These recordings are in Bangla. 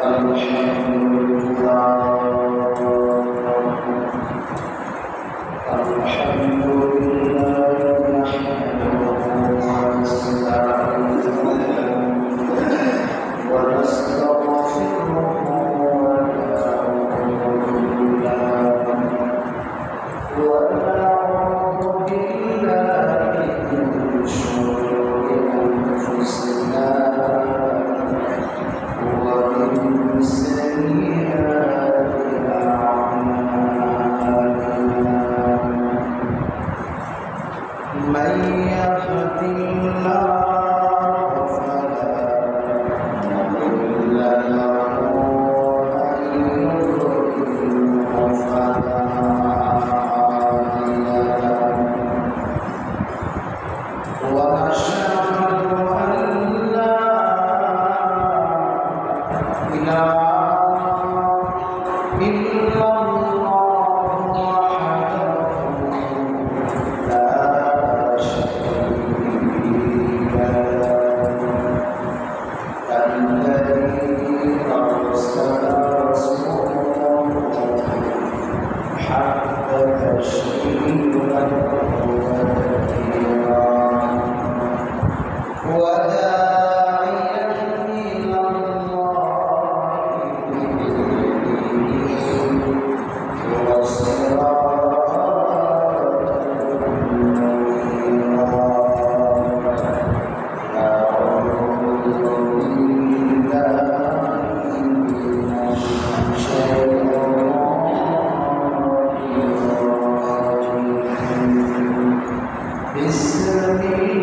وسلموا تسليما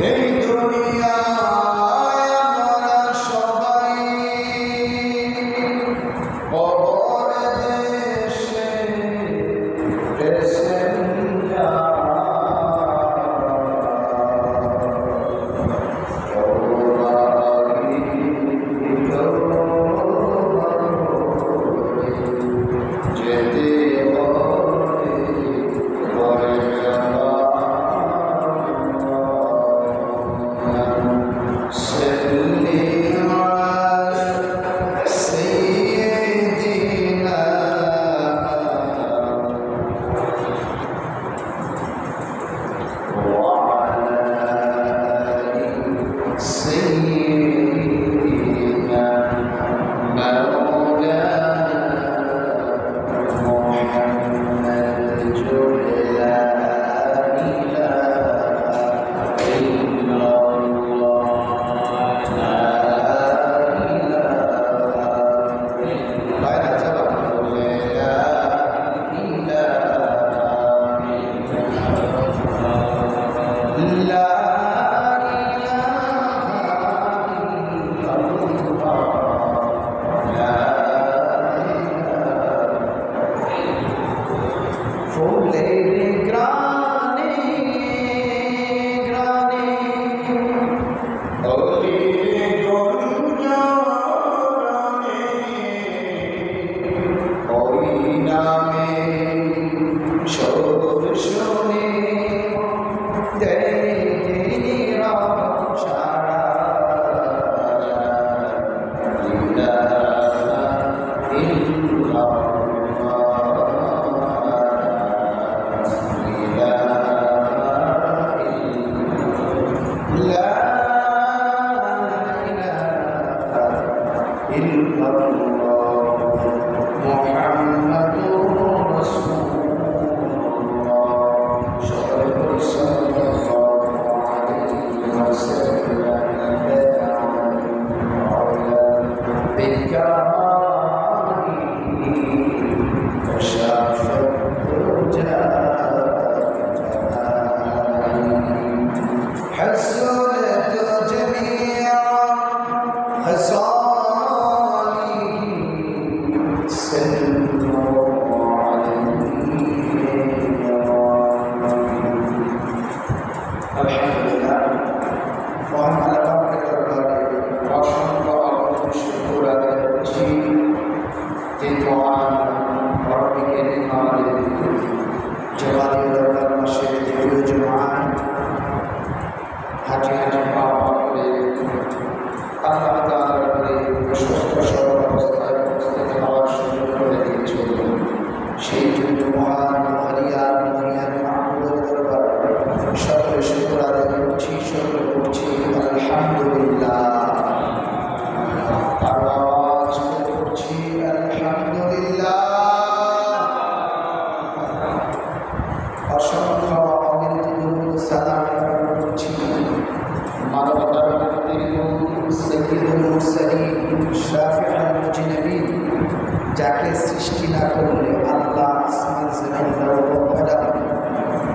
এই দুনিয়ায় আমরা সবাই কবর দেশে প্যাসেঞ্জার। যাকে সৃষ্টি না করলে আল্লাহ আসমান জমিন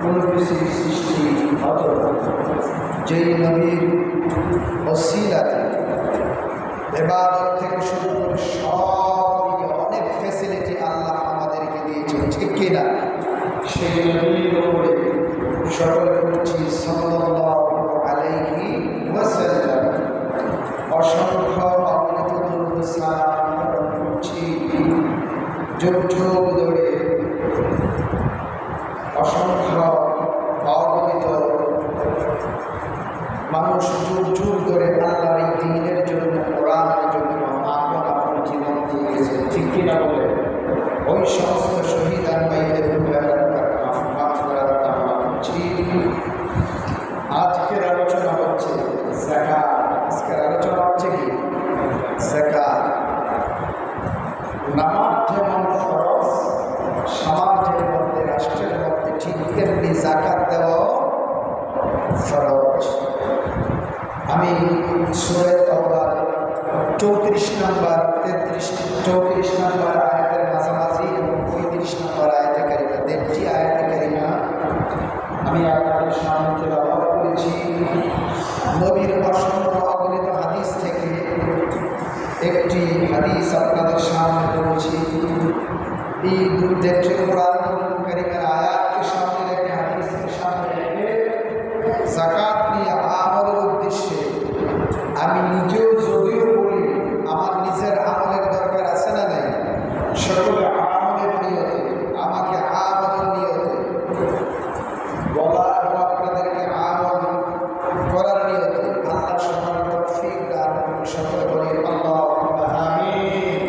কোনো কিছু সৃষ্টি হতো না। যেই নবীর ওসিলাতে ইবাদত থেকে শুরু করে সব অনেক ফ্যাসিলিটি আল্লাহ আমাদেরকে দিয়েছেন, ঠিক কিনা? সেই নবীর উপরে সকলে করছি সাল্লাল্লাহু আলাইহি ওয়াসাল্লাম অসংখ্য অগণিত দরুদ সালাম করছি। যুগ যুগ ধরে অসংখ্য অগণিত মানুষ যুগ যুগ ধরে আল্লাহর এই দ্বীনের জন্য, কোরআনের জন্য আপন আপন জীবন দিয়ে গেছে, ঠিক কিনা বলে? ওই সমস্ত শহীদান ভাইদের আজকের আলোচনা হচ্ছে যাকাত। আজকের আলোচনা হচ্ছে কি? যাকাত। নামাজ যেমন ফরজ সমাজের মধ্যে, রাষ্ট্রের মধ্যে, ঠিক তেমনি যাকাত দেওয়াও ফরজ। আমি সূরা তাওবার 34 নম্বর 34 নম্বর আয়াতের মাঝামাঝি এবং 35 নম্বর আয়াতে কারিমা, 3টি আয়াতে কারিমা আমি আপনাদের সামনে তেলাওয়াত নবীর অসংখ্য অগণিত হাদিস থেকে একটি হাদিস আপনাদের সামনে পড়েছি। এই দুর্দেশে কোরআন কারীমের আয়াতকে সামনে রেখে, হাদিসকে সামনে রেখে যাকাত নিয়ে আমলের উদ্দেশ্যে আমি নিজেও যদিও বলি আমার নিজের আমলের দরকার আছে না নাই, সকলে আমলের নিয়তে, আমাকে আমলের নিয়তে বলা এবং আপনাদেরকে আমল করার নিয়তে আল্লাহ সুবহানাহু ওয়া তাআলা সকলে বলি আল্লাহুম্মা আমিন।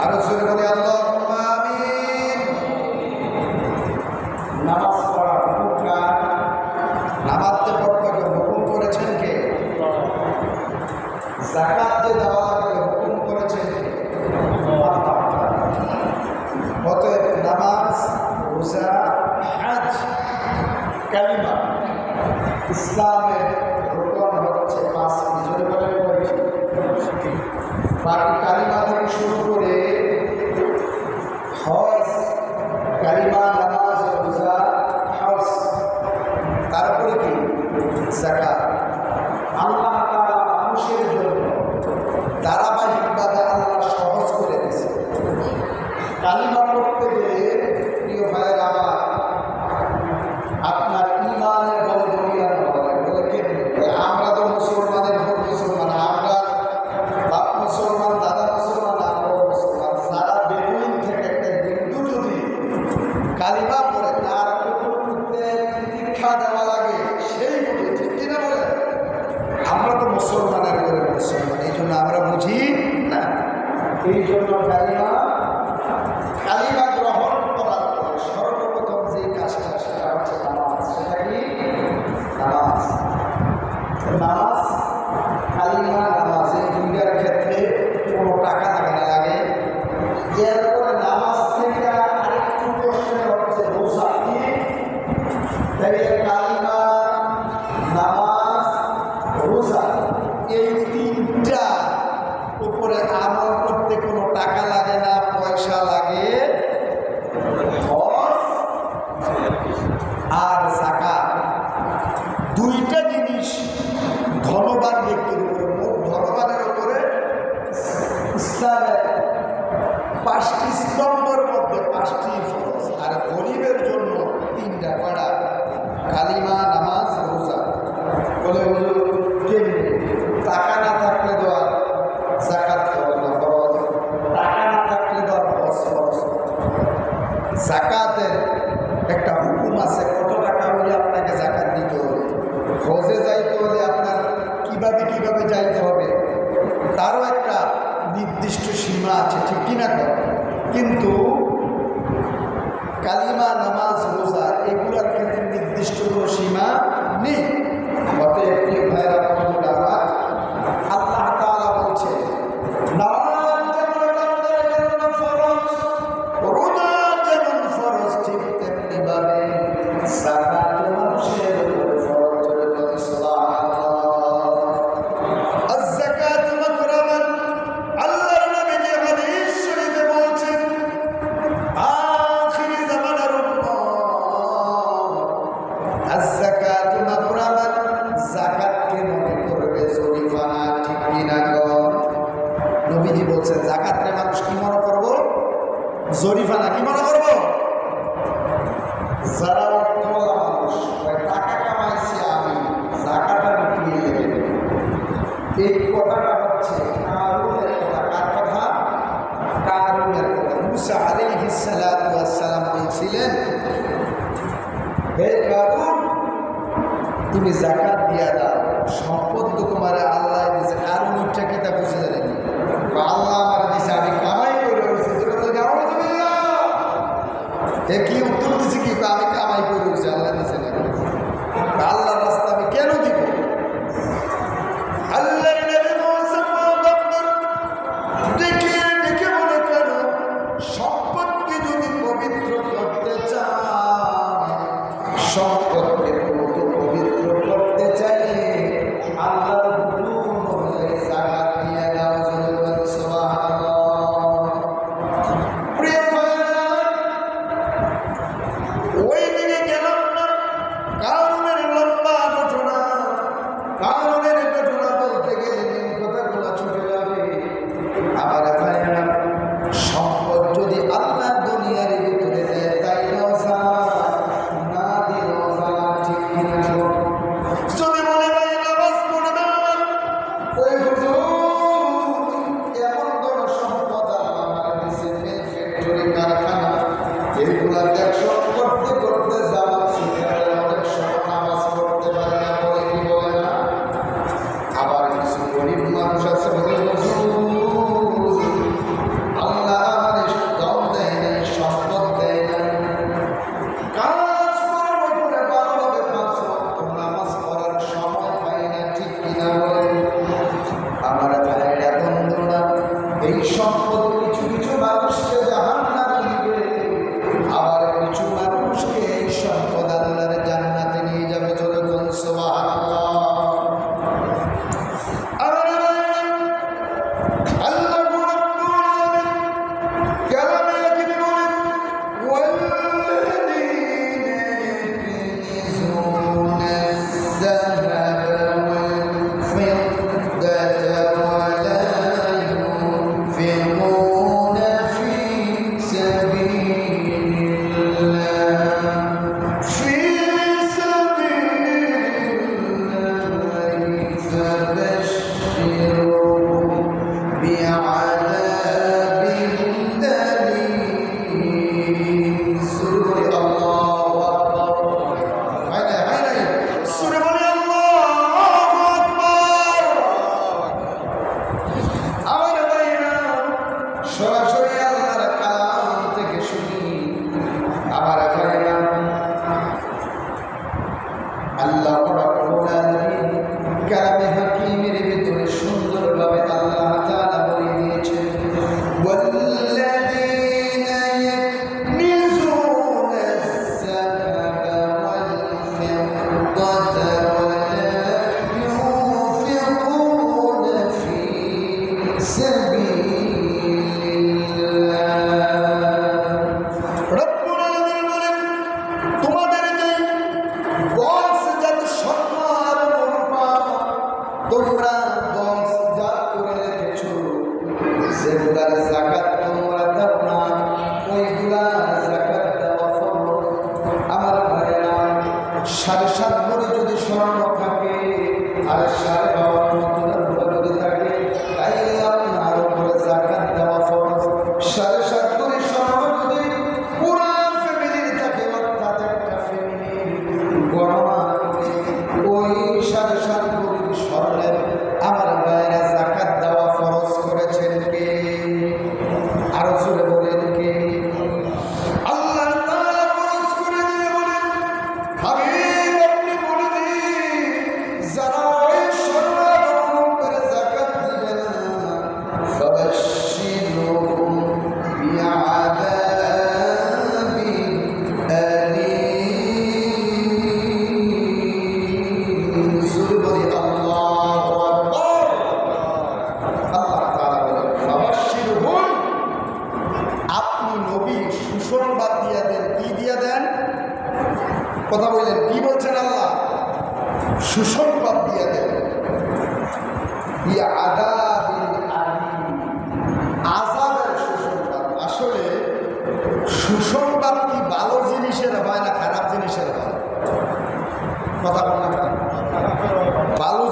আরো জোরে বলি আল্লাহুম্মা আমিন। নামাজ পড়া হুকুমটা, নামাজ যে পড়তে হুকুম করেছেন কে? যাকাত যে দেওয়া লাগবে হুকুম করেছেন কে? অতএব নামাজ, রোজা, হজ, কালিমা, ইসলামের রুকন হচ্ছে পাঁচটি। জোরে বলেন কয়টি? বাকি কালিমা থেকে শুরু করে হজ, কালিমা, নামাজ, রোজা, হজ, তারপরে কি যাকাত। আল্লাহ তাআলা মানুষের জন্য ধারাবাহিকভাবে আল্লাহ সহজ করে দিয়েছে। কালিমা পড়তে গেলে প্রিয় ভাইয়ের আমার আপনার ইমানের বলে দুনিয়ার বলে বলে কেমনি? আমরা তো মুসলমানের ভোট মুসলমান, আমরা বাপ মুসলমান, দাদা মুসলমান, আমরাও মুসলমান। সারা বেদুইন থেকে একটা হিন্দু যদি কালিমা পড়ে তার করতে দীক্ষা দেওয়া লাগে সেই বুঝে, ঠিক কিনা বলে? আমরা তো মুসলমানের ঘরে মুসলমান, এই জন্য আমরা বুঝি না। এই জন্য কালিমা গ্রহণ করার পরে সর্বপ্রথম যে কাজটা সেটা হচ্ছে নামাজ। সেটা কি? নামাজ। নামাজ, কালিমা, নামাজ এই দুইটার ক্ষেত্রে কোনো টাকা লাগে না, লাগে। এরপরে নামাজ থেকে আরেকটু কষ্টের হচ্ছে রোজা। তাই কালিমা, নামাজ, রোজা এই তিনটা উপরে আমল করতে কোনো টাকা লাগে না, পয়সা লাগে। হজ আর যাকাত দুইটা জিনিস ধনবান ব্যক্তির উপরে, মোট ধনবানের উপরে ইসলামের 5টি স্তম্ভের মধ্যে 5টি ফরজ, আর গরিবের জন্য 3টা। কয়টা? কালিমা, নামাজ, রোজা। বলে কেমনি? টাকা না থাকলে দেওয়া যাকাত ফরজ না ফরজ? টাকা না থাকলে দেওয়া হজ ফরজ। যাকাতের একটা হুকুম আছে, কত টাকা হলে আপনাকে যাকাত দিতে হবে। হজে যাইতে হলে আপনার কিভাবে কিভাবে যাইতে হবে তারও একটা নির্দিষ্ট সীমা আছে, ঠিক কিনা? কিন্তু কালিমা, নামাজ, রোজা এগুলোর ক্ষেত্রে নির্দিষ্ট কোনো সীমা নেই। অতএব প্রিয় ভাইরা বন্ধুরা আমার, আল্লাহ তাআলা বলছে নামাজ যেমন আমাদের জন্য ফরজ, রোজা যেমন ফরজ, ঠিক তেমনি ভাবে যাকাত মানুষের উপর ফরজ। সুবহানাল্লাহ। আয-যাকাত মাকরামান, আল্লাহর নবী যে হাদিস শরীফে বলছেন আখিরি জামানার উম্মত আয-যাকাত মাকরামান, যাকাতকে মনে করবে জরিফানা, ঠিক কিনা? নবীজি বলছেন যাকাতকে মানুষ কি মনে করব? জরিফানা। কি মনে করব? যারা অর্থওয়ালা মানুষ, টাকা কামাইছি আমি, যাকাতটা নিয়ে দেবে। এই কথাটা হচ্ছে কারুনের কথা। কার কথা? কারুনের কথা। মুসা আলাইহিস সালাতু ওয়াস সালাম বলছিলেন, হে কারুন, তুমি যাকাত দিয়া দাও, সম্পদ তো তোমার আল্লাহ দিয়েছে। কারুন উঠে কেতা বুঝে জানেনি, আল্লাহ আমার দিছে, আমি কামাই করে রয়েছি। কি উত্তর দিছি? কি আমি কামাই করে রয়েছি, আল্লাহ দিছে না। আল্লাহর রাস্তা আমি কেন দিব? আল্লাহ ডেকে ডেকে বলে, কেন? সম্পদকে যদি পবিত্র করতে চান, সম্পদকে পবিত্র করতে চাইলে আল্লাহর হুকুম হলে যাকাত দিয়ে দাও। সুবহানাল্লাহ। আল্লাহ রাব্বুল আলামিন কালামে হাকিমে বলেন ওয়াল্লাযীনা ইয়াকনিজুনা আয-যাহাবা ওয়াল-ফিদ্দাতা ওয়া লা ইউনফিকুনা ফী সাবিলিল্লাহ فبشرهم بعذاب أليم. سورة الله أكبر. هاي سورة الله أكبر. আমার ভাইরা সরাসরি আল্লাহর কালাম থেকে শুনি। আমার ভাইরা আল্লাহ রাব্বুল আলামিন কালামে হাকিমের ভিতরে সুন্দরভাবে আল্লাহ তাআলা বলে দিয়েছেন ওয়াল্লাযীনা ইয়াকনিজুনা আয-যাহাবা ওয়াল-ফিদ্দাতা ওয়া লা ইউনফিকুনা ফী সাবিলিল্লাহ। রব্বুল আলামিন বলেন তোমাদের যে বংশজাত সম্মান অনুপাত তোমরা বংশজাত করে রেখেছো, যেগুলার যাকাত তোমরা দাও না, ওইগুলার যাকাত দেওয়া ফরজ। আমার ভাইয়েরা 7.5 ভরি যদি স্বর্ণ থাকে আর 52 যদি থাকে, তাইলে আপনার উপরে যাকাত দেওয়া ফরজ। 7.5 ভরি স্বর্ণ যদি পুরা ফ্যামিলির থাকে, অর্থাৎ একটা ফ্যামিলি গণনা করে ওই 7.5 ভরি স্বর্ণের আমার ভাইয়েরা যাকাত দেওয়া ফরজ করেছেন কে? আরো জোরে বলেন কে? আল্লাহ তাআলা ফরজ করে দিয়ে বলেন হাবিব আপনি বলে দিন যারা ওই স্বর্ণ গণনা করে যাকাত দিবে না ফাবাশশিরহুম বিআযাবিন আলীম। জোরে বলি আল্লাহু আকবার। আল্লাহ তাআলা বলেন ফাবাশশিরহুম, আপনি নবী সুসংবাদ দিয়ে দেন। কি দিয়ে দেন? কথা বললেন, কি বলছেন আল্লাহ? সুসংবাদ দিয়ে দেন। বিআযাবিন আলীম, আযাবের সুসংবাদ। আসলে সুসংবাদ কি ভালো জিনিসের হয় না খারাপ জিনিসের হয়? কথা বললাম না? ভালো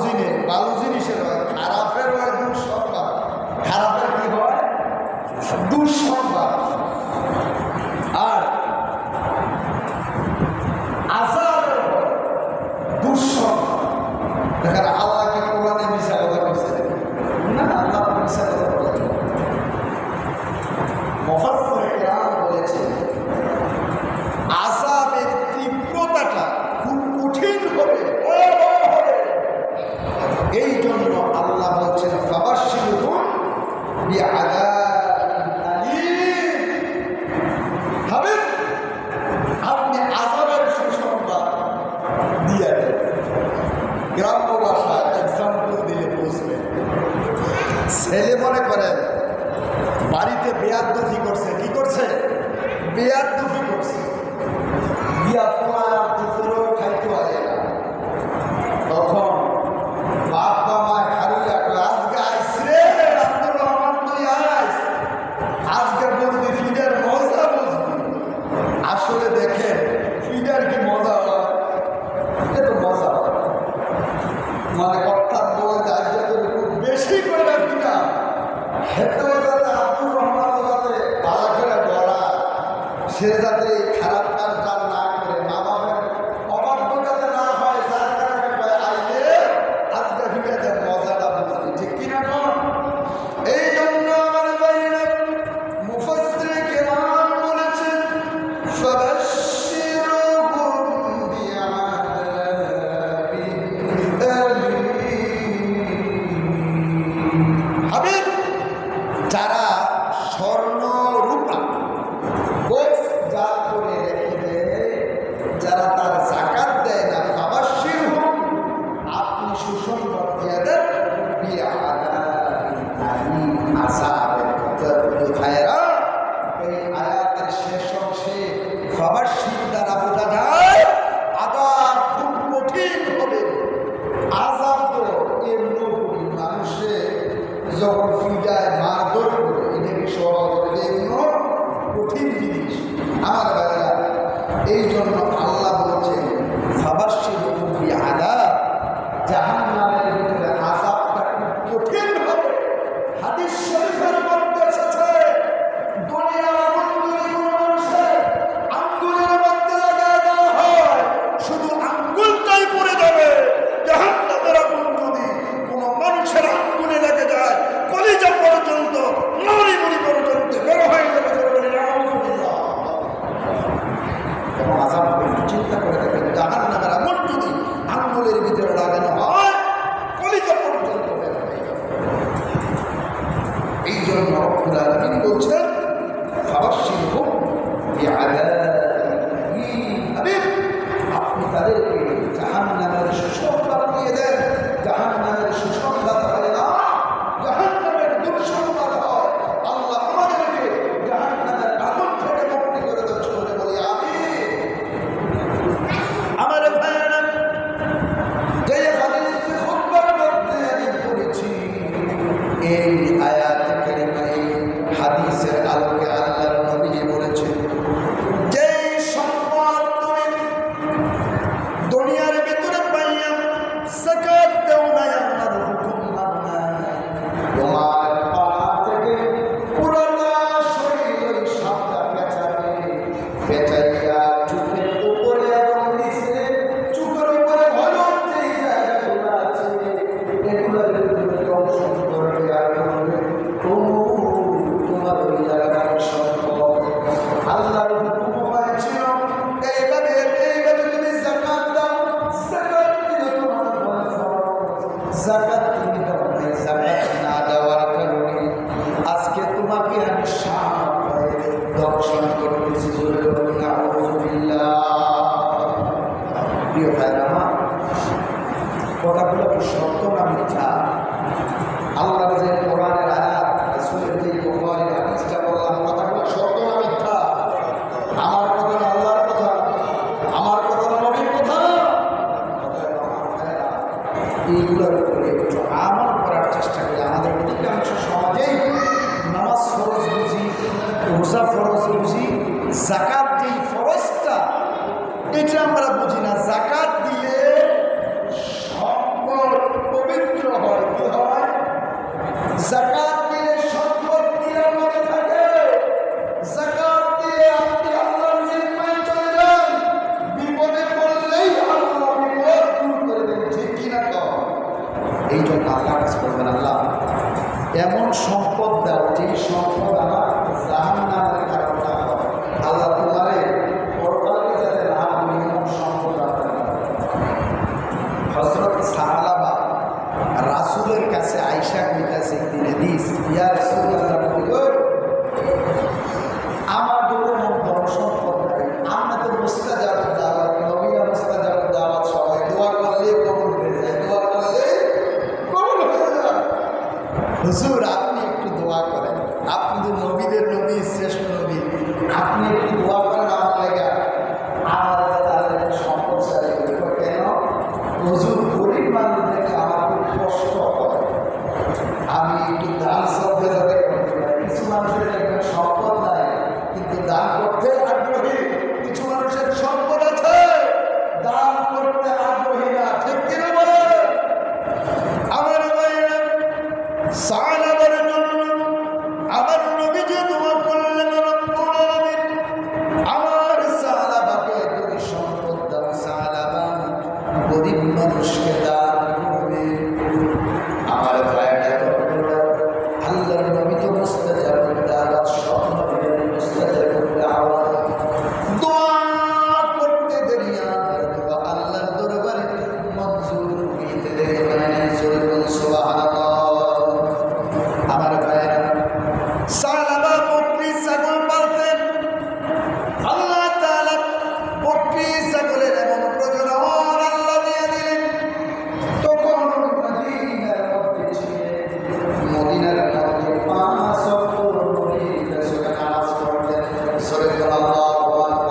জিনিসের হয়, খারাপের হয় দুঃসংবাদ। খারাপের কি হয়? দুঃসংবাদ। আর আযাবের হয় দুঃসংবাদ। দেখেন আল্লাহকে কোরআনে মিশা কথা বলছে না, আল্লাহ মিশা কথা বলে। মুফাসসির কিরাম বলেছেন আযাবের তীব্রতাটা খুব কঠিন হবে, ভয়াবহ হবে। এই জন্য আল্লাহ বলছেন ফাবাশশিরহুম বিআযাবিন আলীম। হাবিব আপনি আযাবের সুসংবাদ দিয়ে দেন। গ্রাম্য ভাষা এক্সাম্পল দিলে বুঝবেন। ছেলে মনে করেন বাড়িতে বেয়াদবি করছে। কি করছে? বেয়াদবি করছে। বিয়া ফোয়ার দুপুরও খাইতে পারে না। তখন বাবা মা খারুয়া আজকে আইসরে আব্দুর রহমান তুই আইস, আজকে বলবি ফিডের মজা বুঝবি। আসলে দেখেন ফিডের কি মজা হয়, এটা তো মজা হয়। মানে জাহান্নামের ভিতরে আযাবটা খুব কঠিন হবে। হাদিস শরীফের মধ্যে এসেছে, দুনিয়ার আগুন যদি কোনো মানুষের আঙ্গুলের মধ্যে লাগায় দেওয়া হয়, শুধু আঙ্গুলটাই পড়ে যাবে। জাহান্নামের আগুন যদি কোনো মানুষের আঙ্গুলে লেগে যায়, কলিজা পর্যন্ত, নাড়ি পর্যন্ত বের হয়ে যাবে। এবং আযাব একটু চিন্তা করে দেখেন, জাহান্নামের আগুন যদি আঙ্গুলের ভিতরে লাগানো হয়, কলিজা পর্যন্ত বের হয়ে যাবে। এই জন্য রব্বুল আলামিন বলছেন, ফাবাশশিরহুম বিআযাবিন আলীম, আপনি তাদেরকে জাহান্নামের সুসংবাদ দিয়ে দেন। জাহান্নামের সুসংবাদ হয় না, জাহান্নামের দুঃসংবাদ হয়। আল্লাহ আমাদেরকে জাহান্নামের আগুন থেকে মুক্তি করে দেন। চলে বলি আমিন। আমার ভাইয়েরা, যে হাদিসে খুতবার মধ্যে আমি পড়েছি, এই আয়াতে কারিমায় হাদিসের আলোকে আল্লাহর নবী বলেছেন, যে সম্পদ তুমি দুনিয়ার ভিতরে পাইয়া যাকাত দাও না, আল্লাহর হুকুম মানো না, তোমার পা থেকে পুরোটা শরীর ওই সাপটা পেঁচাবে, পেঁচাইয়া চোখের উপরে এবং নিচে, চোখের উপরে হলুদ যেই জায়গাগুলো আছে, এগুলোর ভিতরে দংশন করবে আর বলবে, তোমার ওই জায়গাটার সম্পদ আল্লাহর হুকুম হয়েছিল এইভাবে তুমি যাকাত দাও। যাকাত দিলে তোমার উপরে ফরজ। যাকাত তুমি দাও নাই, যাকাত না দেওয়ার কারণে আজকে তোমাকে আমি সাপ হয়ে দংশন করতেছি। জোরে বলুন আউযুবিল্লাহ। প্রিয় ভাইরা আমার, কথাগুলো কি সত্য না মিথ্যা? আল্লাহর যে কোরআনের আয়াত, রাসূলের যে বুখারীর হাদিসটা বললাম, কথাগুলো সত্য না মিথ্যা? আমার কথা না আল্লাহর কথা? আমার কথা না নবীর কথা? এইগুলোর উপরে একটু আমল করার চেষ্টা করি। আমাদের অধিকাংশ সমাজেই নামাজ ফরজ বুঝি, রোজা ফরজ বুঝি, যাকাত যেই ফরজটা, এটা আমরা বুঝি না। যাকাত দিলে সম্পদ পবিত্র হয়। কি হয়? যাকাত দিলে সম্পদ নিরাপদে থাকে। যাকাত দিয়ে আপনি আল্লাহর জিম্মায় চলে যান, বিপদে পড়লেই আল্লাহ বিপদ দূর করে দেন। ঠিক কিনা কর? এই জন্য আল্লাহর কাছে বলবেন, আল্লাহ এমন সম্পদ দাও যে সম্পদ আমার জাহান্নামের কারণ না হয়। আল্লাহ তোমারে পরকালে যাতে না বলি এমন সম্পদ আপনার। হযরত সাহাবা রাসূলের কাছে আয়েশা কইতাছে একদিন হাদিস, ইয়া রাসূলুল্লাহ, আমার দুটো বড় সম্পদ নাই, আমরা তো মুস্তাজাবুদ দাওয়াত, নবীরা মুস্তাজাবুদ দাওয়াত, সবাই দোয়া করলে কবুল হয়ে যায়, দোয়া করলে কবুল হয়ে যায়। হুজুর আপনি একটু দোয়া করেন, আপনি তো নবীদের নবী, শ্রেষ্ঠ নবী, আপনি একটু দোয়া করেন আমার লেগে, আমার তাদের সম্পদ চাই। কেন? হুজুর গরিব মানুষ দেখে আমার খুব কষ্ট হয়, আমি একটু দান সদ্যে যাতে করতে পারি। কিছু মানুষের দেখবেন সম্পদ নাই কিন্তু দান করতে আগ্রহী, কিছু মানুষের সম্পদ আছে দান করতে আগ্রহী না। ঠিক কিনা বলে? আমার ভাইয়েরা, সাহাবাদের জন্য আমার নবী যে দোয়া করলেন, রব্বুল আলামিন আমার সাহাবাকে তুমি সম্পদ দাও, সাহাবা গরিব মানুষকে দান করবে। আমার ভাইয়েরা, আল্লাহর নবী তো মুস্তাজাবুদ দাওয়াত, সব নবীদের মুস্তাজাবুদ দাওয়াত, দোয়া করতে দেরি, আমার দোয়া আল্লাহর দরবারে মঞ্জুর হইতে দেরি হয় না। সুবহানাল্লাহ। আমার ভাইয়েরা, সাহাবা বকরি ছাগল পালতেন। আল্লাহ তাআলা বকরি ছাগলের এমন প্রজনন আল্লাহ দিয়ে দিলেন। তখন মদিনার মধ্যে ছিলেন, মদিনার মধ্যে 5 ওয়াক্ত নবীর কাছে নামাজ পড়তেন। সাল্লাল্লাহু আলাইহি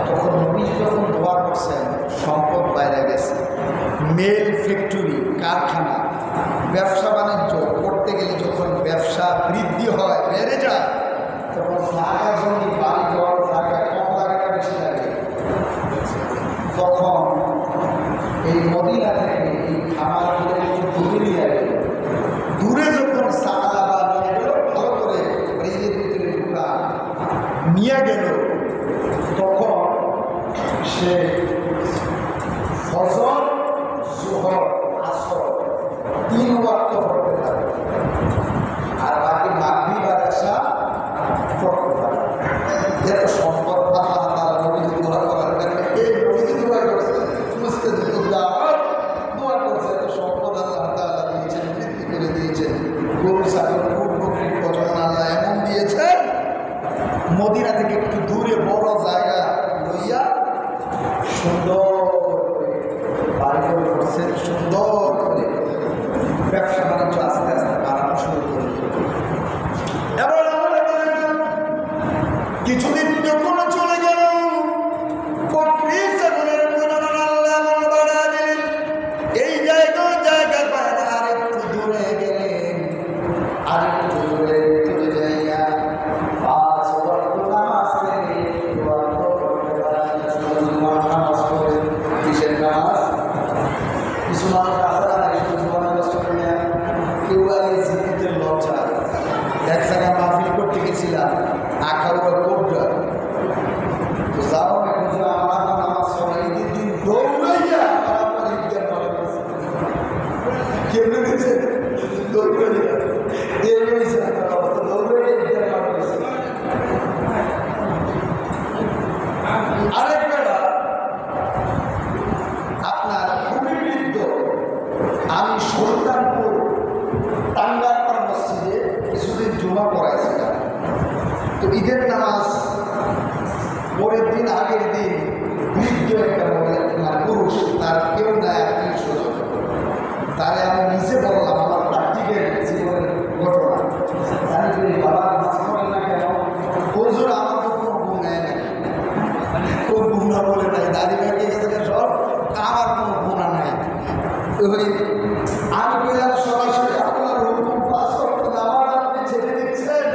তখন নবী যখন দোয়া করছেন, সম্পদ বাইরে গেছে, মেল ফ্যাক্টরি, কারখানা, ব্যবসা বাণিজ্য করতে গেলে যখন ব্যবসা বৃদ্ধি হয়, বেড়ে যায়, তখন জায়গা জমি, বাড়ি ঘর, জায়গা কম লাগে না বেশি লাগে? তখন এই মদিনা থেকে এই খামারগুলো একটু দূরে নিয়ে গেল। দূরে যখন সাহাবা নিয়ে গেল, ভালো করে নিজের ভিতরে ঢুকা নিয়ে গেল, তখন সে ফজর, জোহর, আসর 3 ওয়াক্ত পড়তে থাকে, আর বাকি মাগরিব আর এশা পড়তে থাকে। এত সম্পদ আল্লাহ তাআলা নবীকে দোয়া করার কারণে এই নবীকে দোয়া করছে, বুঝতে দোয়া করছে, এত সম্পদ আল্লাহ তাআলা দিয়েছেন, বৃদ্ধি করে দিয়েছেন, গরু ছাগল উট বকরির প্রজনন আল্লাহ এমন দিয়েছেন। মদিনা থেকে একটু দূরে বড় জায়গা লইয়া সুন্দর বাড়ি করে করছেন, সুন্দর করে ব্যবসা বাণিজ্য আস্তে আস্তে বাড়ানো শুরু করে। এবার কিছুদিন যখন চলে গেল, বকরির ছাগলের প্রজনন আল্লাহ এমন বাড়া দিলেন, এই জায়গা পায় না, আরেকটু দূরে গেলেন, আরেকটু দূরে চলে যাইয়া 5 ওয়াক্ত নামাজ পড়ে, নামাজ পড়ে, কিসের নামাজ? কিছু মানুষ আসা না, কিছু নামাজ পড়ে না, কেউ আগে জিকিতের লজ্জা। এক জায়গায় মাহফিল করতে গেছিলাম, আখাউড়া কোটটা, তো যাও না, কিছু আমার নামাজ পড়ে, ঈদের দিন দৌড়াইয়া আমার ঈদের মাঠে গেছে। কেমনে গেছে? দৌড়াইয়া এই হয়েছে একটা অবস্থা, দৌড়াইয়া ঈদের মাঠে গেছে। আরেক বেলা আপনার খুবই বৃদ্ধ, আমি সুলতানপুর টাঙ্গারপাড় মসজিদে কিছুদিন জুমা পড়াইছিলাম। তো ঈদের নামাজ পরের দিন, আগের দিন বৃদ্ধ একটা মহিলা পুরুষ, তার কেউ নাই আত্মীয় স্বজন, তারে আমি নিজে বললাম আমার প্র্যাকটিক্যাল জীবনের ঘটনা। আমি বলি, বাবা নামাজ পড়েন না কেন? হুজুর আমার তো কোনো গুণ নেয় না, কোন গুণা বলে নাই, দাড়ি ভেঙে গেছে সব, আমার কোনো গুণা নাই। আমি বললাম সরাসরি আপনার হুকুম পাস করতে আমার আপনি ছেড়ে দিচ্ছেন,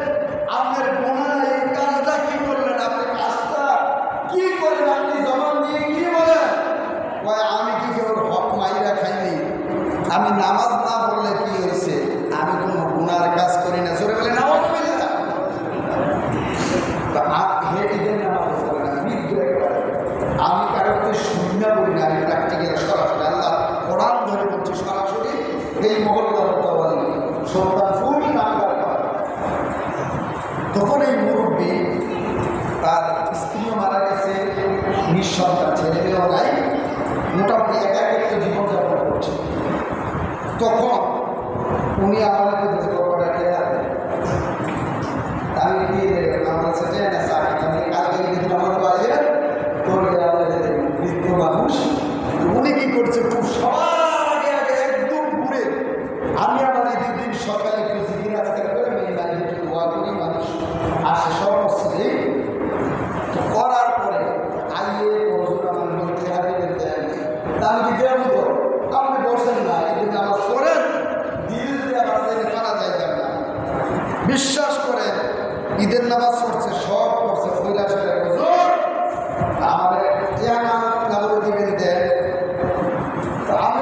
আপনার গুণা এই কাজটা কি করলেন? আপনি কাজটা কি করেন? আপনি জবান দিয়ে কি বলেন? আমি কি কেউ হক মাইরা খাইনি, আমি নামাজ না পড়লে কি হয়েছে, আমি কোনো গুনার কাজ করি না। জোরে বলে নামাজ পড়ি না, আমি কারোকে শূন্য বলি না, আমি প্র্যাকটিক্যাল সরাসরি আল্লাহ কোরআন ধরে বলছি, সরাসরি এই মহল্লার বলি সুলতানপুর টাঙ্গারপাড়। তখন এই মুরব্বী, তার স্ত্রীও মারা গেছে, নিঃসন্তান, ছেলে মেয়েও নাই, মোটামুটি একা একটা জীবনযাপন করছে। তখন উনি আমাকে বলছে, বাবাটা কে আছে? আমি কি আমার সাথে না সাথে আমি কালকে কিন্তু আমাদের বাড়িতে তোরে আমাদের বৃদ্ধ মানুষ, উনি কি করছে, খুব সবার আগে আগে একদম ঘুরে, আমি আমার ঈদের দিন সকালে একটু জিকির আজকাল করে মেয়ে বাড়ি একটু দোয়া করি, মানুষ আসে সব মসজিদে। তো করার পরে আইয়ে হুজুর আমার বলতে হাতে দেন, তা আমি কি দেবো তো? আপনি বসেন না, ঈদের নামাজ পড়েন, ধীরে ধীরে আমার করা যাইতাম না। বিশ্বাস করেন, ঈদের নামাজ পড়ছে, সব করছে, ফিরে আসলে হুজুর আমাদের নাগর দিবেন দেন। তো আমি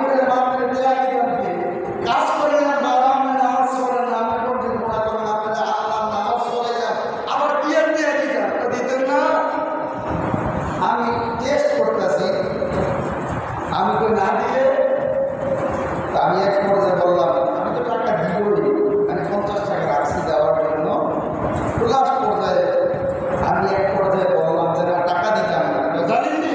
কাজ করে না, বাবা আমি নামাজ পড়েন না, আমি কোনদিন মনে করেন আপনারা আল্লাহ নামাজ পড়ে যান, আবার বিয়ের দিয়ে দিতেন না। আমি টেস্ট করতেছি, আমি তো না দিলে আমি এক পর্যায়ে বললাম, আমি তো টাকা দিবই, আমি 50 টাকা রাখছি দেওয়ার জন্য। লাস্ট পর্যায়ে আমি এক পর্যায়ে বললাম যে না, টাকা দিতাম না, জানেননি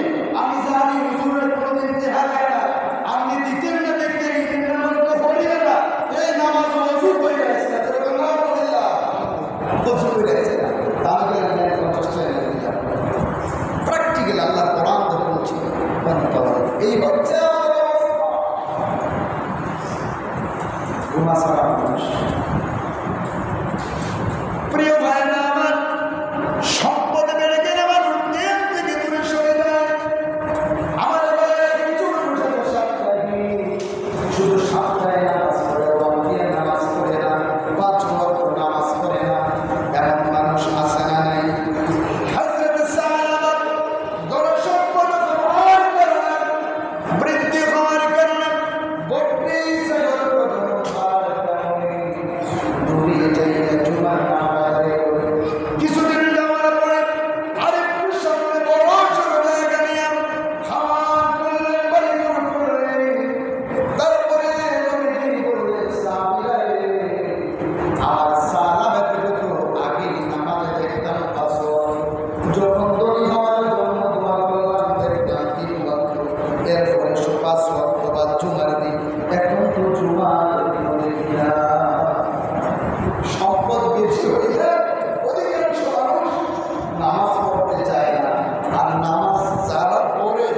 যারা পড়ে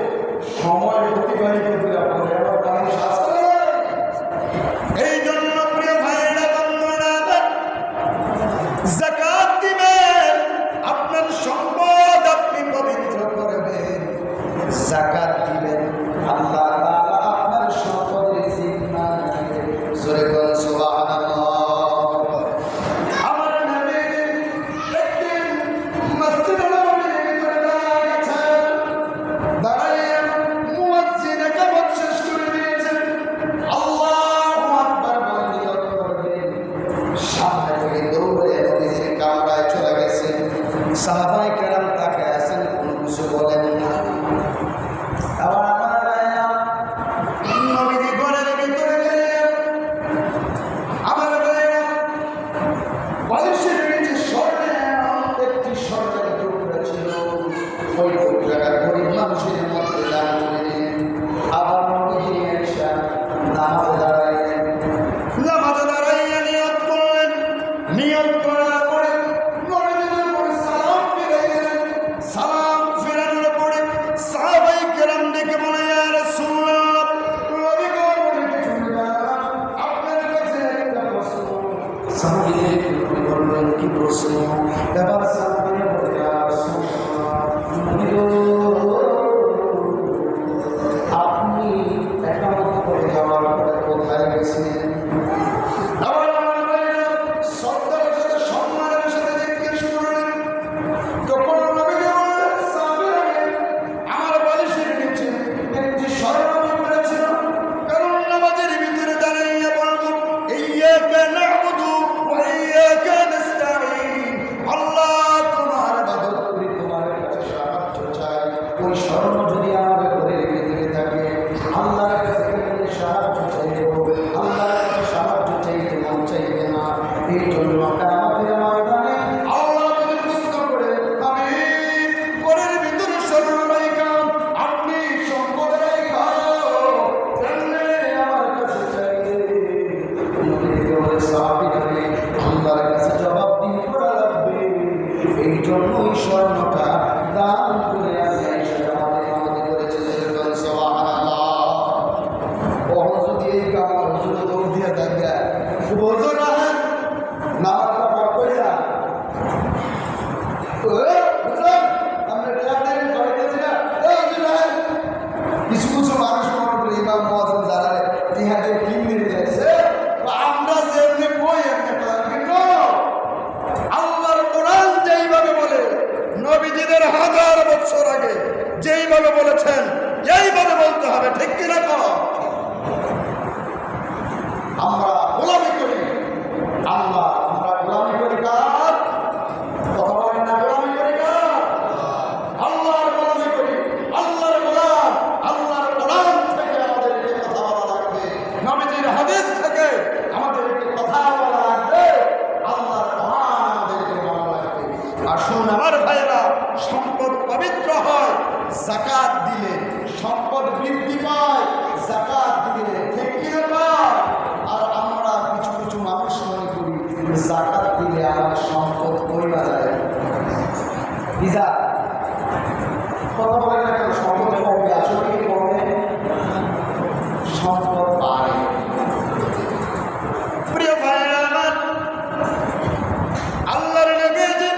সময় অতিবাহিত করে পড়ে আবার মানুষ আছে। এই জন্য প্রিয় ভাইরা বন্ধুরা, যাকাত দিবেন, আপনার সম্পদ আপনি পবিত্র করবেন। যাকাত দিবেন, আল্লাহ তাআলা আপনার সম্পদের জিম্মা নেবেন। জোরে বলুন সুবহানাল্লাহ। আমার নবী একদিন মসজিদে নববীর ভিতরে দাঁড়িয়ে মুয়াজ্জিন একামত শেষ করে দিয়েছেন। আল্লাহু আকবার বলে নিয়ত করবেন। সামনে থেকে দৌড়ে নবীজির কামরায় চলে গেছেন। সাহাবায়ে কেরাম তাকে আছেন, কোনো কিছু বলেন না। আবার আমার ভাইরা নবীজি ঘরের ভিতরে গেলেন। আমার ভাইরা বালিশের নিচে একটি স্বর্ণের টুকরা ছিল। ওই টুকরাটা গরিব মানুষের মধ্যে দান করে দিলেন। আবার নবীজি এসে নামাজে দাঁড়াইলেন। নামাজে দাঁড়াইয়া নিয়ত করলেন। নিয়ত করার পরে নবীজির উপর সালাম ফিরাইলেন। সালাম ফিরানোর পরে সাহাবায়ে কেরাম ডেকে বলে, ইয়া রাসূলুল্লাহ, নবী গো, আপনার কাছে একটা প্রশ্ন। সাহাবীদের বললেন, কি প্রশ্ন? এবার সাহাবীরা বলে, ইয়া রাসূলুল্লাহ, নবী গো, আপনি একামত করে যাওয়ার পরে কোথায় গেছিলেন? আবার আমার ভাইরা শ্রদ্ধার সাথে সম্মানের সাথে জিজ্ঞেস করলেন। তখন নবীজি বললেন, সাহাবীরা, আমার বালিশের নিচে একটি স্বর্ণমুদ্রা ছিল। কারণ নামাজের ভিতরে দাঁড়াইয়া বলবো, ইয়্যাকা না'বুদু ওয়া ইয়্যাকা নাস্তাঈন। আল্লাহ, তোমার ইবাদত করি, তোমার কাছে সাহায্য চাই। ওই স্বর্ণ যদি আমার ঘরের ভিতরে থাকে, আল্লাহর কাছে গেলে সাহায্য চাইব। আল্লাহর কাছে সাহায্য চাইতে মন চাইবে না। এই জন্য কিয়ামতের ময়দানে আল্লাহ যদি প্রশ্ন করে, আমি ঘরের ভিতরে স্বর্ণ রাইখা, আপনি সম্পদ রাইখা জানলে আমার কাছে চাইলে, নবীকে বলে, সাহাবীরা, আল্লাহর কাছে জবাবদিহি করা লাগবে। এই জন্যই স্বর্ণটা দান করে আমি এসে আমাদের আমাদের করেছে। সুবহানাল্লাহ। ওহ, যদি এই কাম হুজুর দৌড় দিয়ে থাকে, হুজুর রাহেন না আমরা পার করি না। কিছু কিছু মানুষ মনে করে ইমাম মুয়াজ্জিন দাঁড়ালে ইহাকে কি মেরে দিয়েছে, আমরা যেমনি বই এমনি করেন। কিন্তু আল্লাহর কোরআন যেইভাবে বলে, নবীজিদের 1000 বছর আগে যেইভাবে বলেছেন, এইভাবে বলতে হবে। ঠিক কিনা কর? আমরা গোলামি করি আল্লাহ, আমরা গোলামি করি কার? কথা বলেন না, গোলামি করি কার? আল্লাহর গোলামি করি, আল্লাহর গোলাম। আল্লাহর কোরআন থেকে আমাদেরকে কথা বলা লাগবে, নবীজির হাদিস থেকে আমাদেরকে কথা বলা লাগবে, আল্লাহর কোরআন আমাদেরকে বলা লাগবে। আসুন আমার ভাইরা, সম্পদ পবিত্র হয় যাকাত দিলে, সম্পদ বৃদ্ধি পায় যাকাত দিলে। ঠিক কি না? আর আমরা কিছু কিছু মানুষ মনে করি যাকাত দিলে আমার সম্পদ কইবা যায়। বিজা কথা বলে না কেন? সম্পদ কমবে, আসলে কি কমবে? সম্পদ বাড়ে। প্রিয় ভাইরা আমার, আল্লাহর নবীজি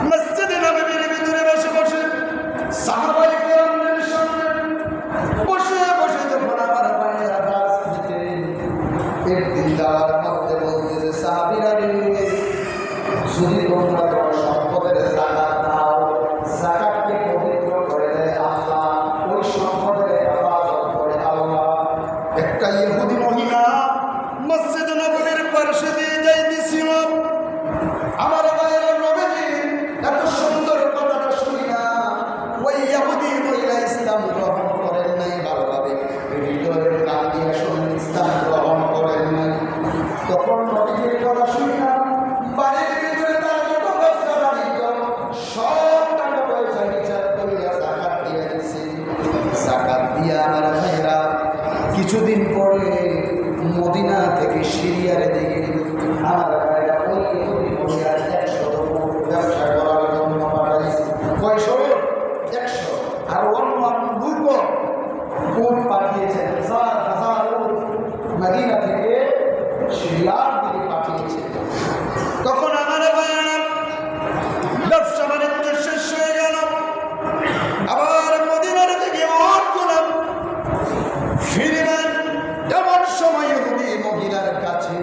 মসজিদে নববীর ভিতরে বসে বসে সাহাবায়ে কেরামদের সামনে বসে বসে যখন আমার ভাইরা দাস দিতেন, একদিন তার মধ্যে বলতেছে, সাহাবীরা রে, যদি তোমরা তোমার সম্পদের যাকাত দাও, যাকাতকে পবিত্র করে দেয় আল্লাহ, ওই সম্পদের হেফাজত করে আল্লাহ। একটা ইহুদি মহিলা মসজিদ নববীর পাশে দিয়ে যাইতেছিল। আমার ভাইরা নবীজি এত সুন্দর কথাটা শুনি না, ওই ইহুদি মহিলা ইসলাম গ্রহণ করেন নাই ভালোভাবে, হৃদয়ের কান দিয়ে শুনলেন, ইসলাম গ্রহণ করেন নাই। তখন নবীজির কথা শুনি না, বাড়ির ভিতরে তার যত ব্যবসা বাণিজ্য সব টাকা পয়সা হিসাব করিয়া যাকাত দিয়ে দিছে। যাকাত দিয়ে আমার ভাইরা কিছুদিন পরে মদিনা থেকে সিরিয়ার দিকে আমার ভাইরা ওই ইহুদি মহিলার 100 ব্যবসা করার জন্য পাঠাইছে। কয়শো? 100। আর অন্য লোকও উট পাঠিয়েছেন, হাজার হাজার উট মদিনা থেকে সিরিয়ার দিকে পাঠিয়েছেন। তখন আমার ভাইয়েরা ব্যবসা বাণিজ্য শেষ হয়ে গেল, আবার মদিনার দিকে উটগুলো ফিরবেন। এমন সময় ইহুদি মহিলার কাছে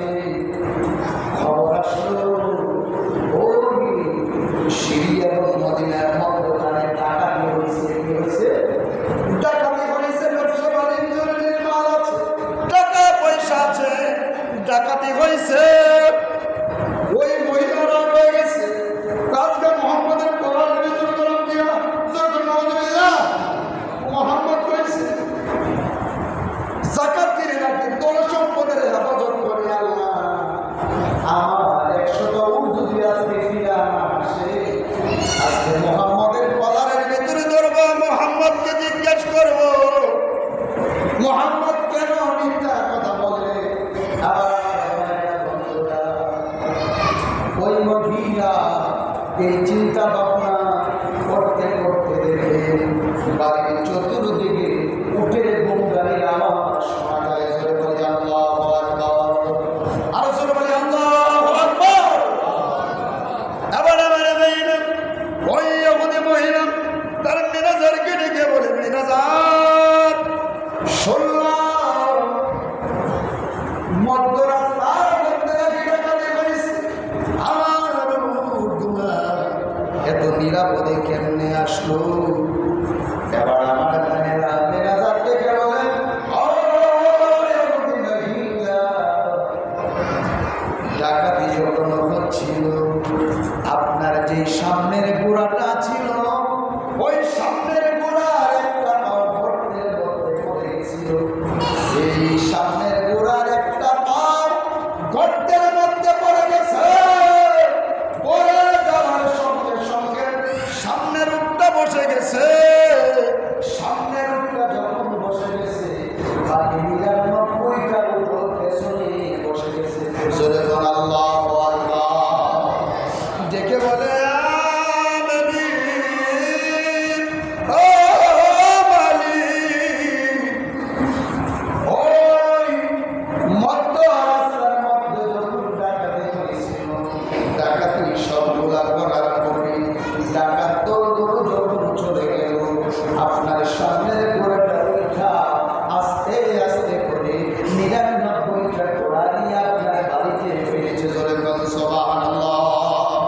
খবর আসলো, ওই সিরিয়া এবং মদিনার মধ্যখানে ডাকাতি হয়েছে। কি হয়েছে? ডাকাতি হয়েছে। ব্যবসা বাণিজ্যের যে মাল আছে, টাকা পয়সা আছে, ডাকাতি হয়েছে। ওই মহিলারা রয়ে গেছে। আজকে মোহাম্মদের কলার ভিতরে গরম দিয়া মোহাম্মদ করেছে যাকাত দিলে নাকি তোর সম্পদের হেফাজত করে আল্লাহ আমার 100টা উট যদি আজকে ফিরে আসে, আজকে মোহাম্মদের কলারের ভিতরে ধরবো, মোহাম্মদকে জিজ্ঞেস করবো মোহাম্মদ কেন মিথ্যা কথা বলে। ওই মহিলা এই চিন্তা ভাবনা করতে করতে দেখে বাড়ির চতুর্দিকে উঠে গাড়ির আওয়াজ শোনা যায়। জোরে বলি আল্লাহু আকবার। আরো জোরে বলি আল্লাহু আকবার। এবার আমার ভাইরা ওই ইহুদি মহিলা তার মেনাজারকে ডেকে বলে, মেনাজার শুনলাম মধ্যরাস্তার মধ্যে ডাকাতি করেছে, আমার উটগুলা এত নিরাপদে কেমনে আসলো? এবার আমার ভাইয়েরা মেনাজার ডেকে বলেন, ডাকাতি যখন হচ্ছিল আপনার যে সামনের গোড়াটা ছিল, ওই সামনের গোড়ার একটা পাও গর্তের মধ্যে পড়ে গেছিল। সেই সামনের গোড়ার একটা পাও গর্তের মধ্যে পড়ে গেছে। পড়ে যাওয়ার সঙ্গে সঙ্গে সামনের উটটা বসে গেছে। সামনের উটটা যখন বসে গেছে, বাকি 99টা উট পেছনে বসে গেছে। আল্লাহু আকবার। ডেকে বলে, আপনার সামনের গোড়াটা উঠা আস্তে আস্তে করে 99টা গোড়া নিয়ে আপনার বাড়িতে ফিরেছে। জোরে বলুন সুবহানাল্লাহ।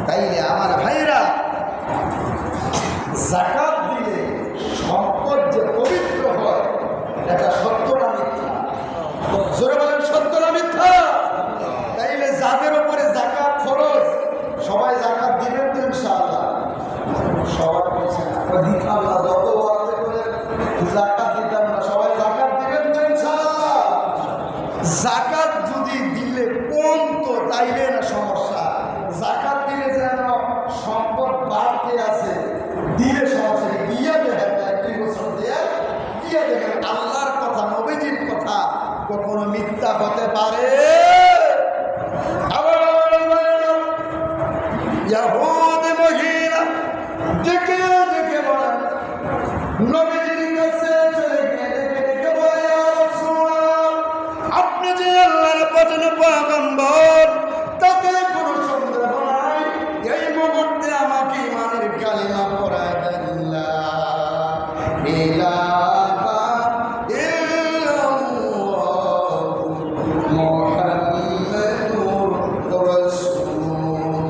তাইলে আমার ভাইরা, যাকাত দিলে সম্পদ যে পবিত্র হয়, এটা সত্য না মিথ্যা? জোরে বলেন সত্য না মিথ্যা? তাইলে যাদের উপরে যাকাত ফরজ, সবাই যাকাত দিবেন তো ইনশাআল্লাহ? সবাই বলছে আল্লাহ যত ওয়াদে করে যাকাত দিতাম না, সবাই যাকাত দিবেন তো ইনশাআল্লাহ? যাকাত যদি দিলে কমতো তাইলে না সমস্যা, যাকাত দিলে যেন সম্পদ বাড়তে আছে, দিলে সমস্যা। দিয়ে দেখেন 1 বছর দিয়ে দেখেন আল্লাহর কথা, নবীজির কথা কখনো মিথ্যা হতে পারে? আবার ইহুদি মহিলা ডেকে ডেকে বলেন, নবীজির কাছে চলে গিয়ে ডেকে ডেকে বলে, ইয়া রাসূলুল্লাহ, আপনি যে আল্লাহর পাঠানো পয়গম্বর, তাতে কোনো সন্দেহ নাই। এই মুহূর্তে আমাকে ইমানের কালিমা পড়ায় দেন, লা ইলাহা ইল্লাল্লাহু মুহাম্মাদুর রাসূলুল্লাহ।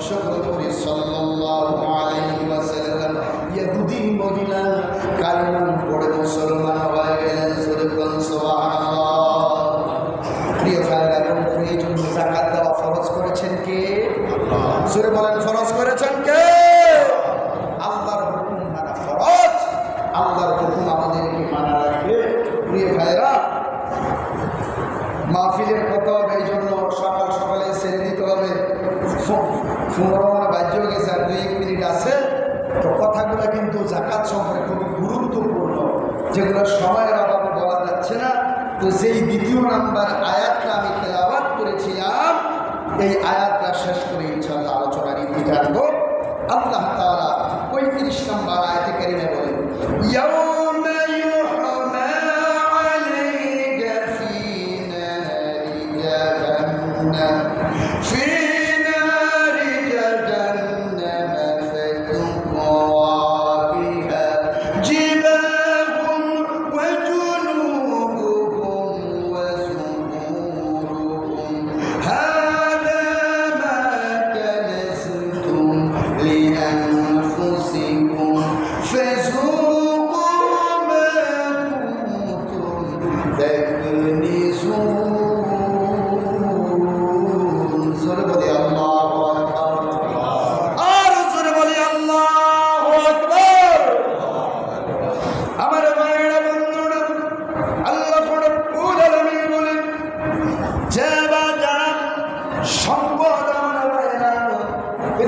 সকলে সাল্লাল্লাহু আলাইহি ওয়াসাল্লাম। ইহুদি মহিলা কালিমা পড়ে মুসলমান হয়ে গেলেন। জোরে বলুন সুবহানাল্লাহ। প্রিয় ভাইরা, এই জন্য যাকাত দেওয়া ফরজ করেছেন কে? জোরে বলেন, ফরজ করেছেন কে? আল্লাহর হুকুম মানা ফরজ। আল্লাহর হুকুম আমাদেরকে মানা রাখবে। প্রিয় ভাইরা, মাহফিলের কথা হবে, এই জন্য সকাল সকালে ছেড়ে দিতে হবে। 15 বাজ্য গেছে, আর 2 মিনিট আছে। তো কথাগুলো কিন্তু যাকাত সম্পর্কে খুবই গুরুত্বপূর্ণ, যেগুলো সময়ের অভাবে বলা যাচ্ছে না। তো সেই 2 নাম্বার আয়াতটা আমি তেলাওয়াত করেছিলাম, এই আয়াতটা শেষ করে ইনশাআল্লাহ আলোচনার ইতি টানব। আল্লাহ তাআলা 35 কারিমে বলেন, ইয়াউমা ইউহমা আলাইকা ফী নারি জাহান্নাম ফী নারি জাহান্নাম ফাতুকা বিহা জিবাহুম ওয়া জুনুবুহুম ওয়া যুহুরুহুম হাযা মা কানাসতুম লিআনফুসিকুম ফাযুকু মা কুনতুম তাকনিজুন। জোরে বলি আল্লাহু আকবার, আর জোরে বলি আল্লাহু আকবার। আমার ভাইরা বন্ধুরা, আল্লাহ রব্বুল আলামিন বলেন, যারা যারা সম্পদ আমার ভাইরা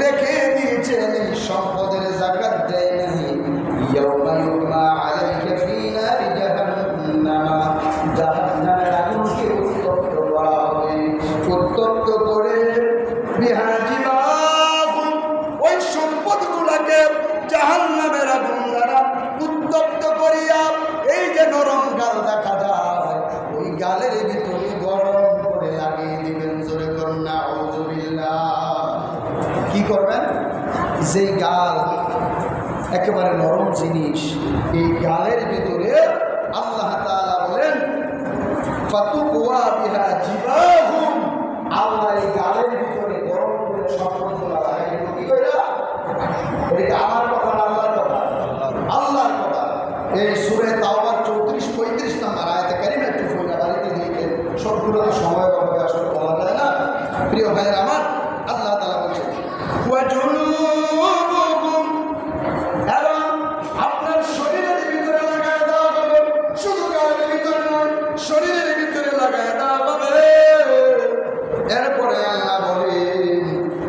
রেখে দিয়েছেন, এই সম্পদের যাকাত দেয় নাই, ইয়াউমা ইউহমা আলাইকা ফী নারি জাহান্নাম, জাহান্নামের আগুনকে উত্তপ্ত করা হবে। উত্তপ্ত করে বিহা জিবাহুম, ওই সম্পদগুলোকে জাহান্নামের আগুন দ্বারা উত্তপ্ত করিয়া, এই যে নরম গাল দেখা যায়, ওই গালের ভিতরে গরম করে লাগিয়ে দিবেন। জোরে করুন নাউযুবিল্লাহ। কি করবেন? যেই গাল একেবারে নরম জিনিস, এই গালের ভিতরে আল্লাহ তাআলা বলেন ফাতুকুয়া বিহা জিবাহুম, আল্লাহ এই গালের ভিতরে গরম করে সম্পদগুলো লাগাই দেব। কি কইরা? এটা আমার কথা না, আল্লাহর কথা? আল্লাহর কথা। এই সূরা তাওবার 34-35 নম্বর আয়াতে কারিমা একটু পড়া বাড়িতে দিয়ে সবগুলো তো সময় অভাবে আসলে বলা যায় না। প্রিয় ভাইয়ের আমার, আল্লাহ তাআলা বলেন ওয়া জুনুবুকুম, এবং আপনার শরীরের ভিতরে লাগায় দেওয়া হবে। শুধু গালের ভিতরে নয়, শরীরের ভিতরে লাগায় দেওয়া হবে। এরপরে আল্লাহ বলেন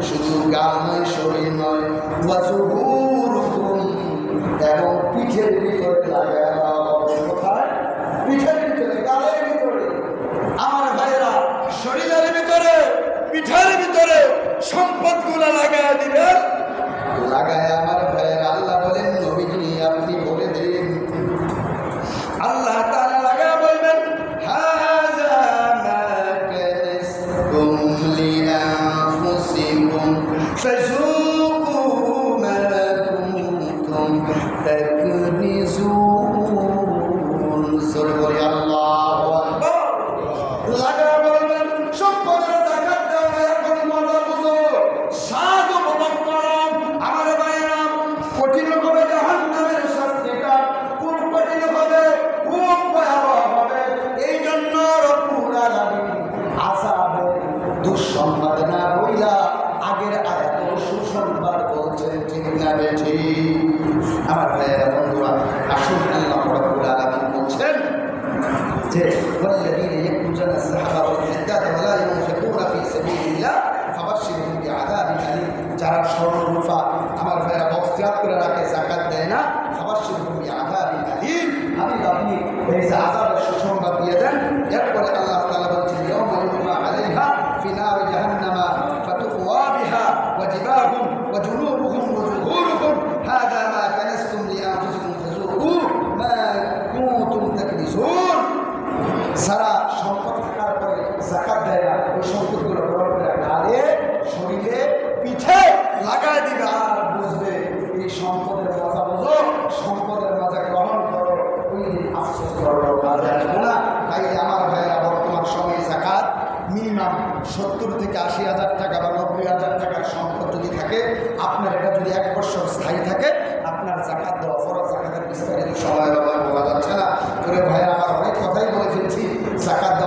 শুধু গাল নয়, শরীর নয়, ওয়া যুহুরুকুম, এবং পিঠের ভিতরে লাগায় দেওয়া হবে। কোথায়? পিঠের ভিতরে, গালের ভিতরে। আমার ভাইয়েরা, শরীরের ভিতরে, পিঠের ভিতরে সম্পদগুলো লাগায় দিবেন। লাগায় আমার ভাইয়েরা, আল্লাহ বলেন নবীজি আপনি বলে দিন, আল্লাহ তাআলা লাগায় বলবেন হাযা মা কানাসতুম লিআনফুসিকুম ফাযুকু মা কুনতুম তাকনিজুন। জোরে বলি আল্লাহু আকবার। লাগায় বলবেন সম্পদের যাকাত দাও, এখন মজা বুঝো, স্বাদ উপভোগ করো। আমার ভাইরা, কঠিন হবে জাহান্নামের শাস্তিটা, কোন কঠিন হবে, খুব ভয়াবহ হবে। এই জন্য রব্বুল আলামিন আযাবের দুঃসংবাদ না বইলা আগের আয়াতে সুসংবাদ বলছেন। ঠিক না বেঠি? আমার ভাইয়েরা, বন্ধুরা, আসুন আল্লাহ রব্বুল আলামিন বলছেন যে ওয়াল্লাযীনা ইয়াকতুনা আস-সাহাবা ওয়াল-ফিদ্দাত ওয়া লা ইউনফিকুনা ফী সাবিলিল্লাহ ফাবাশশিরহুম বিআযাবিন আলীম। যারা স্বর্ণ রূপা আমার ভাইয়েরা বক্সিয়াত করে রাখে, যাকাত দেয় না, ফাবাশশিরহুম বিআযাবিন আলীম, আমি আপনি এই আযাবের সুসংবাদ দিয়ে দেন। এরপরে আল্লাহ তাআলা বলছেন ইয়াউমা ইউহমা আলাইহা ফী নারি জাহান্নাম ফাতুকওয়া বিহা ওয়া জিবাহুম ওয়া জুনুবুহুম ওয়া যুহুরুহুম হাযা মা কানাসতুম লিআনফুসিকুম ফাযুকু মা কুনতুম তাকনিজুন। যারা সম্পদ থাকার পরে যাকাত দেয় না, ওই সম্পদগুলো গ্রহণ করে গালে, শরীরে, পিঠে লাগায় দিবে, আর বুঝবে এই সম্পদের মজা বুঝো, সম্পদের মজা গ্রহণ করো, ওই দিন আফসোস করো, কাজে আসবে না। তাই আমার ভাইয়েরা, বর্তমান সময়ে যাকাত মিনিমাম 70 থেকে 80,000 টাকা বা 90,000 টাকার সম্পদ যদি থাকে, আপনার এটা যদি 1 বছর স্থায়ী থাকে, আপনার যাকাত দেওয়া ফরজ। যাকাতের বিস্তারিত সময় বলা যাচ্ছে না। ভাইয়া, আমার অনেক কথাই বলে ফেলছি। যাকাত